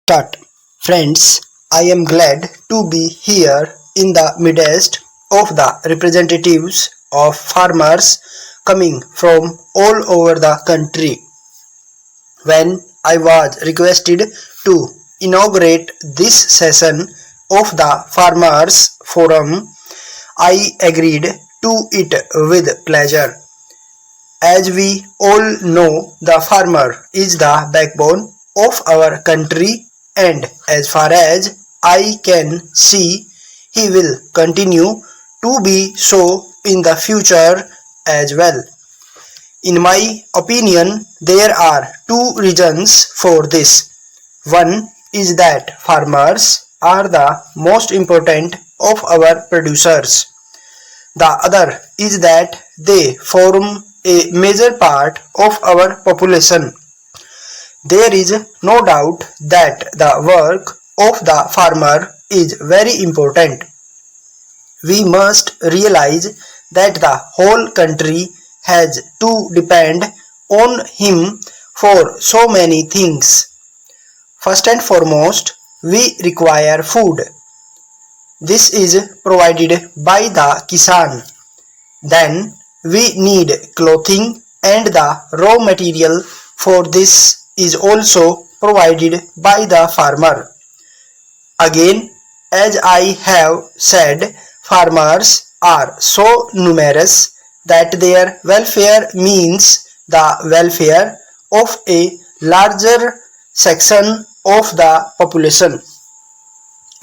start. Friends, I am glad to be here in the midst of the representatives of farmers coming from all over the country. When I was requested to inaugurate this session of the Farmers Forum, I agreed to it with pleasure. As we all know, the farmer is the backbone of our country, and as far as I can see, he will continue to be so in the future as well. In my opinion, there are two reasons for this. One is that farmers are the most important of our producers. The other is that they form a major part of our population. There is no doubt that the work of the farmer is very important. We must realize that the whole country has to depend on him for so many things. First and foremost, we require food. This is provided by the Kisan. Then we need clothing, and the raw material for this is also provided by the farmer. Again, as I have said, farmers are so numerous that their welfare means the welfare of a larger section of the population.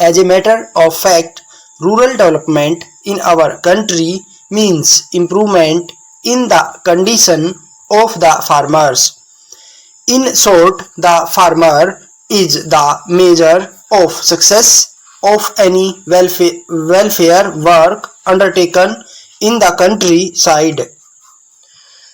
As a matter of fact, rural development in our country means improvement in the condition of the farmers. In short, the farmer is the measure of success of any welfare work undertaken in the countryside.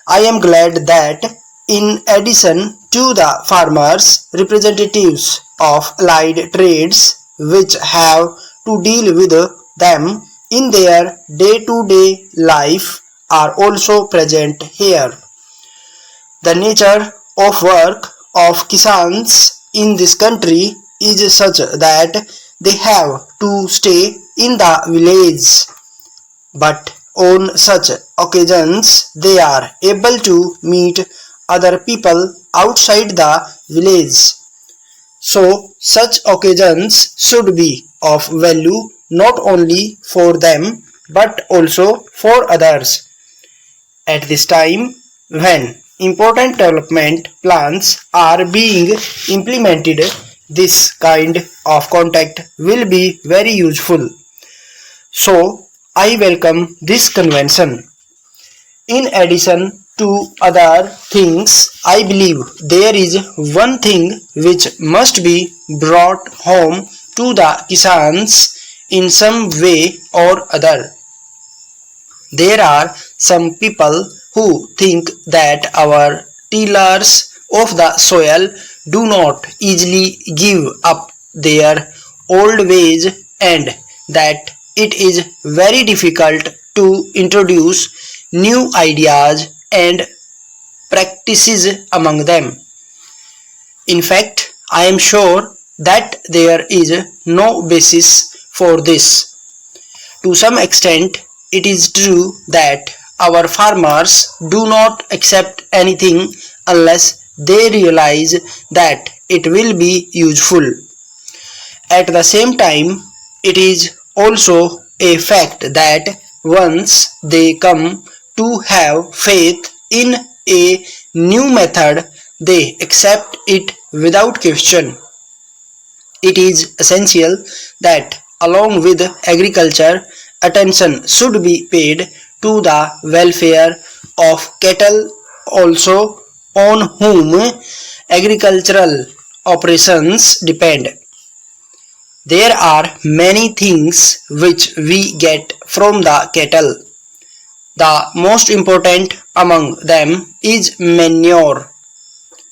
I am glad that in addition to the farmers, representatives of allied trades which have to deal with them in their day-to-day life are also present here. The nature of work of Kisans in this country is such that they have to stay in the village, but on such occasions they are able to meet other people outside the village. So such occasions should be of value not only for them but also for others. At this time, when important development plans are being implemented, this kind of contact will be very useful. So, I welcome this convention. In addition to other things, I believe there is one thing which must be brought home to the Kisans in some way or other. There are some people who think that our tillers of the soil do not easily give up their old ways, and that it is very difficult to introduce new ideas and practices among them. In fact, I am sure that there is no basis for this. To some extent, it is true that our farmers do not accept anything unless they realize that it will be useful. At the same time, it is also a fact that once they come to have faith in a new method, they accept it without question. It is essential that along with agriculture, attention should be paid to the welfare of cattle also, on whom agricultural operations depend. There are many things which we get from the cattle. The most important among them is manure.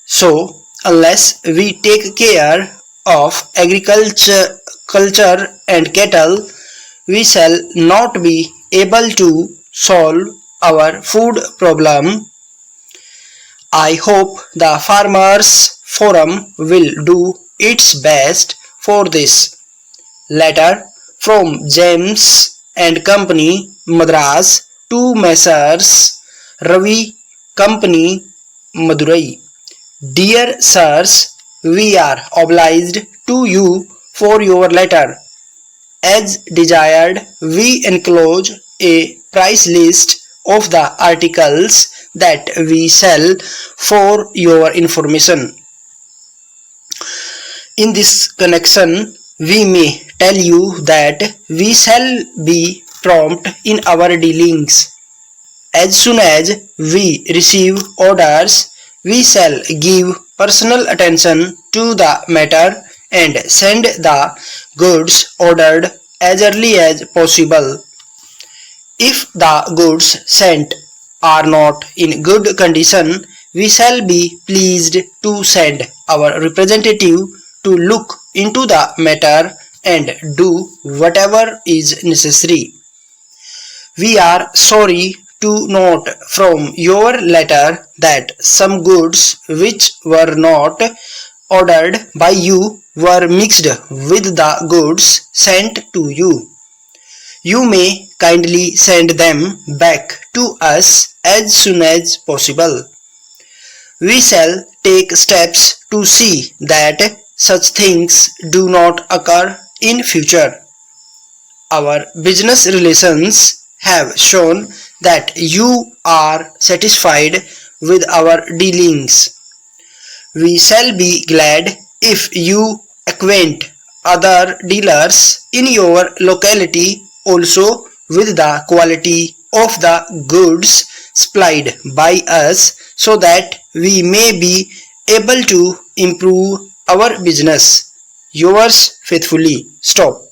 So, unless we take care of agriculture and cattle, we shall not be able to solve our food problem. I hope the Farmers Forum will do its best for this. Letter from James and Company, Madras, to Messrs. Ravi Company, Madurai. Dear Sirs, we are obliged to you for your letter. As desired, we enclose a price list of the articles that we sell for your information. In this connection, we may tell you that we shall be prompt in our dealings. As soon as we receive orders, we shall give personal attention to the matter and send the goods ordered as early as possible. If the goods sent are not in good condition, we shall be pleased to send our representative to look into the matter and do whatever is necessary. We are sorry to note from your letter that some goods which were not ordered by you were mixed with the goods sent to you. You may kindly send them back to us as soon as possible. We shall take steps to see that such things do not occur in future. Our business relations have shown that you are satisfied with our dealings. We shall be glad if you acquaint other dealers in your locality also with the quality of the goods supplied by us so that we may be able to improve our business. Yours faithfully, Stop.